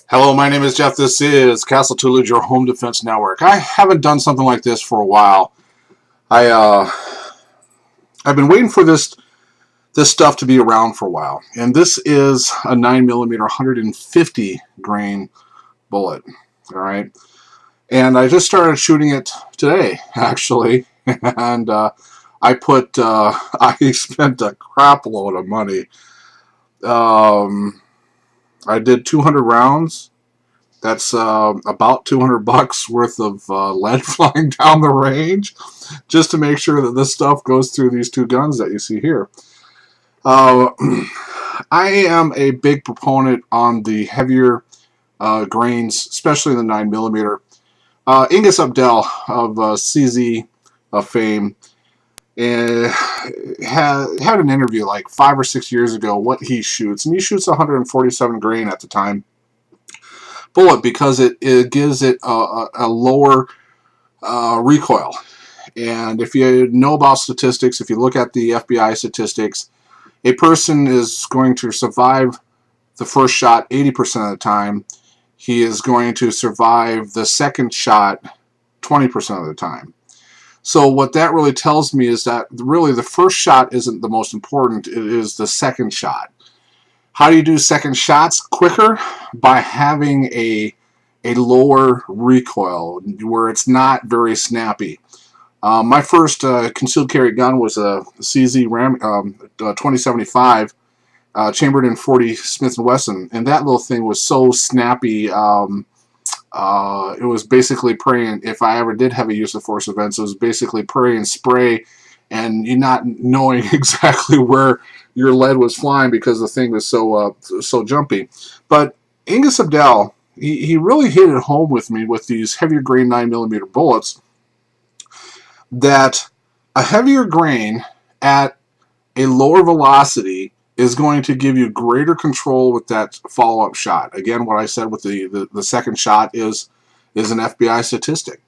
Hello, my name is Jeff. This is Castle Tutelage, your home defense network. I haven't done something like this for a while. I've been waiting for this stuff to be around for a while, and this is a 9mm 150 grain bullet. All right, and I just started shooting it today, actually, and I spent a crap load of money. I did 200 rounds. That's about $200 worth of lead flying down the range, just to make sure that this stuff goes through these two guns that you see here. Uh, I am a big proponent on the heavier grains, especially the 9mm. Ingus Abdel of CZ fame had an interview like 5 or 6 years ago what he shoots, and he shoots 147 grain at the time bullet because it gives it a lower recoil. And if you know about statistics, if you look at the FBI statistics, a person is going to survive the first shot 80% of the time. He is going to survive the second shot 20% of the time. So what that really tells me is that really the first shot isn't the most important, it is the second shot. How do you do second shots quicker? By having a lower recoil where it's not very snappy. My first concealed carry gun was a CZ Ram 2075 chambered in 40 Smith & Wesson, and that little thing was so snappy. It was basically praying, if I ever did have a use of force events, it was basically pray and spray, and you not knowing exactly where your lead was flying because the thing was so jumpy. But Ingus Abdel, he really hit it home with me with these heavier grain 9mm bullets, that a heavier grain at a lower velocity is going to give you greater control with that follow-up shot. Again, what I said with the second shot is an FBI statistic.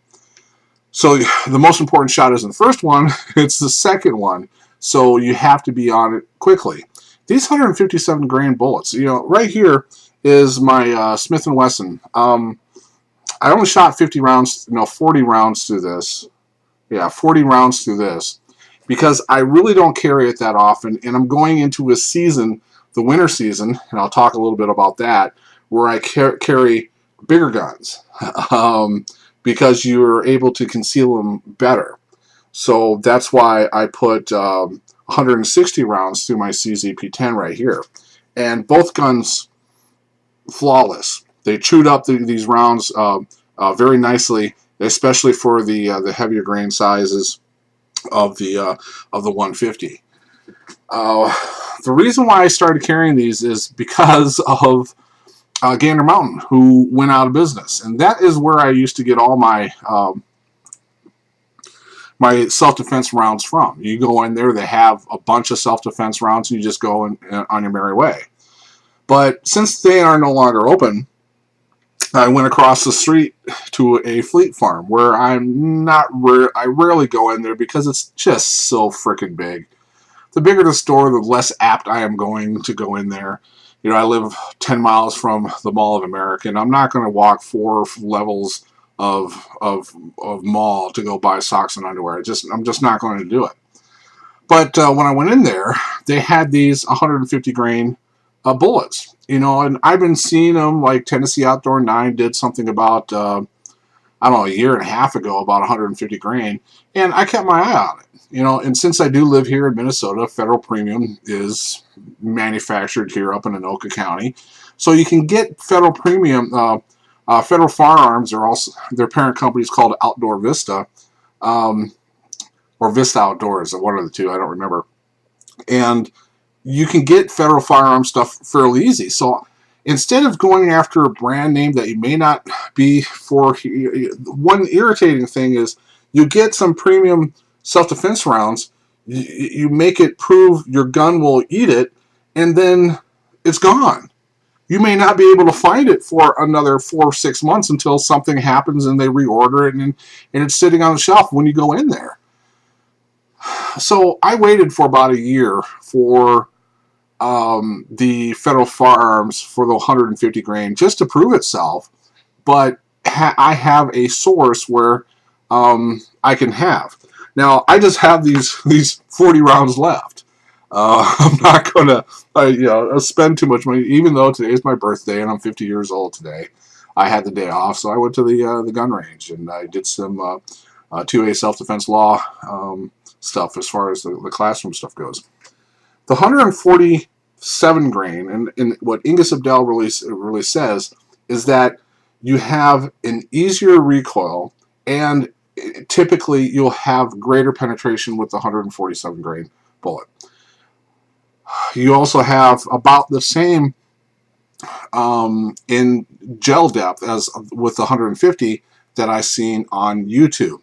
So the most important shot isn't the first one, it's the second one. So you have to be on it quickly. These 157 grain bullets, right here is my Smith & Wesson. I only shot 50 rounds, 40 rounds through this. Yeah, 40 rounds through this, because I really don't carry it that often, and I'm going into a season, the winter season, and I'll talk a little bit about that, where I carry bigger guns, because you're able to conceal them better. So that's why I put 160 rounds through my CZP-10 right here. And both guns, flawless. They chewed up these rounds very nicely, especially for the heavier grain sizes of the 150. The reason why I started carrying these is because of Gander Mountain, who went out of business, and that is where I used to get all my my self-defense rounds from. You go in there, they have a bunch of self-defense rounds, and you just go on your merry way. But since they are no longer open, I went across the street to a Fleet Farm where I rarely go in there because it's just so freaking big. The bigger the store, the less apt I am going to go in there. I live 10 miles from the Mall of America, and I'm not going to walk 4 levels of mall to go buy socks and underwear. I'm just not going to do it. But when I went in there, they had these 150 grain bullets. And I've been seeing them, like Tennessee Outdoor 9 did something about, I don't know, a year and a half ago about 150 grain, and I kept my eye on it. And since I do live here in Minnesota, Federal Premium is manufactured here up in Anoka County, so you can get Federal Premium. Federal Firearms are also, their parent company is called Outdoor Vista, or Vista Outdoors, or one of the two, I don't remember. And you can get Federal Firearm stuff fairly easy. So instead of going after a brand name that you may not be for, one irritating thing is you get some premium self-defense rounds, you make it prove your gun will eat it, and then it's gone. You may not be able to find it for another 4 or 6 months until something happens and they reorder it, and it's sitting on the shelf when you go in there. So I waited for about a year for the federal firearms for the 150 grain just to prove itself, but I have a source where I can have. Now I just have these 40 rounds left. I'm not gonna spend too much money, even though today is my birthday and I'm 50 years old today. I had the day off, so I went to the gun range and I did some 2A self-defense law stuff as far as the classroom stuff goes. The 147 grain, and what Ingus Abdel really says is that you have an easier recoil, and typically you'll have greater penetration with the 147 grain bullet. You also have about the same in gel depth as with the 150 that I've seen on YouTube.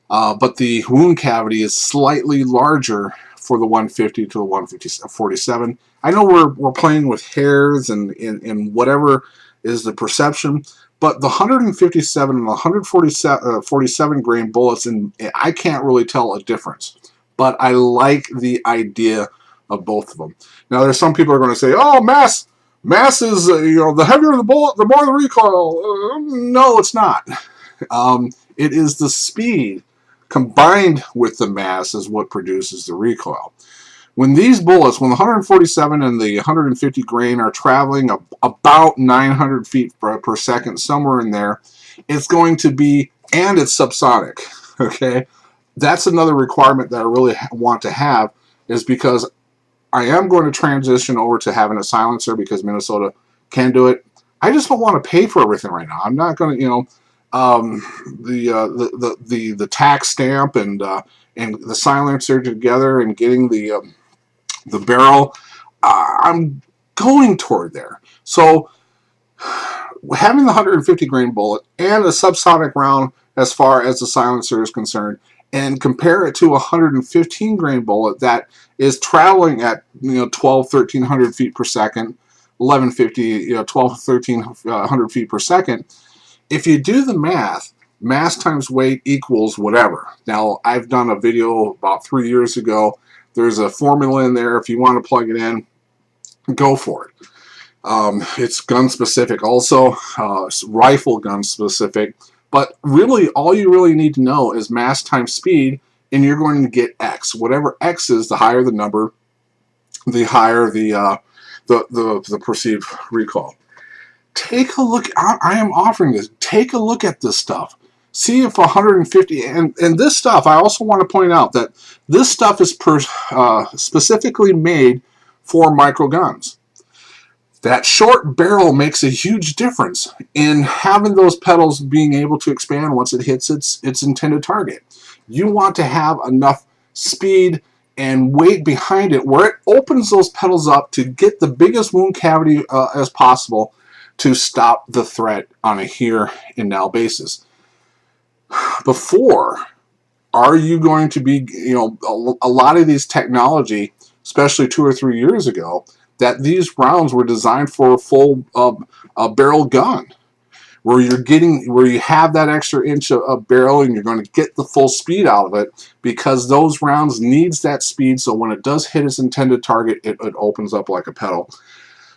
But the wound cavity is slightly larger for the 150 to the 147. I know we're playing with hairs and whatever is the perception, but the 157 and the 147 grain bullets, and I can't really tell a difference. But I like the idea of both of them. Now, there's some people are going to say, "Oh, mass is the heavier the bullet, the more the recoil." No, it's not. It is the speed combined with the mass is what produces the recoil. When these bullets, when the 147 and the 150 grain are traveling about 900 feet per second, somewhere in there, it's going to be, and it's subsonic, okay? That's another requirement that I really want to have, is because I am going to transition over to having a silencer because Minnesota can do it. I just don't want to pay for everything right now. I'm not going to, the tax stamp and the silencer together and getting the barrel. I'm going toward there. So having the 150 grain bullet and a subsonic round as far as the silencer is concerned, and compare it to a 115 grain bullet that is traveling at 1,1300 feet per second, 1150, 1,1300 feet per second. If you do the math, mass times weight equals whatever. Now, I've done a video about 3 years ago. There's a formula in there. If you want to plug it in, go for it. It's gun specific also, rifle gun specific. But really, all you really need to know is mass times speed, and you're going to get X. Whatever X is, the higher the number, the higher the perceived recoil. Take a look. I am offering this. Take a look at this stuff. See if 150, and this stuff, I also want to point out that this stuff is specifically made for micro guns. That short barrel makes a huge difference in having those petals being able to expand once it hits its intended target. You want to have enough speed and weight behind it where it opens those petals up to get the biggest wound cavity as possible to stop the threat on a here and now basis. Before, are you going to be, a lot of these technology, especially 2 or 3 years ago, that these rounds were designed for a full barrel gun, where you have that extra inch of barrel and you're going to get the full speed out of it, because those rounds needs that speed, so when it does hit its intended target, it opens up like a petal.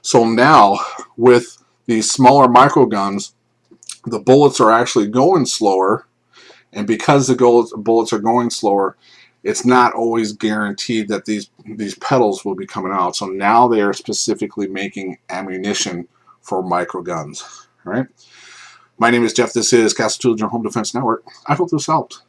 So now, with these smaller micro guns, the bullets are actually going slower, and because the bullets are going slower, it's not always guaranteed that these petals will be coming out. So now they are specifically making ammunition for micro guns. All right. My name is Jeff. This is Castle Tools, your Home Defense Network. I hope this helped.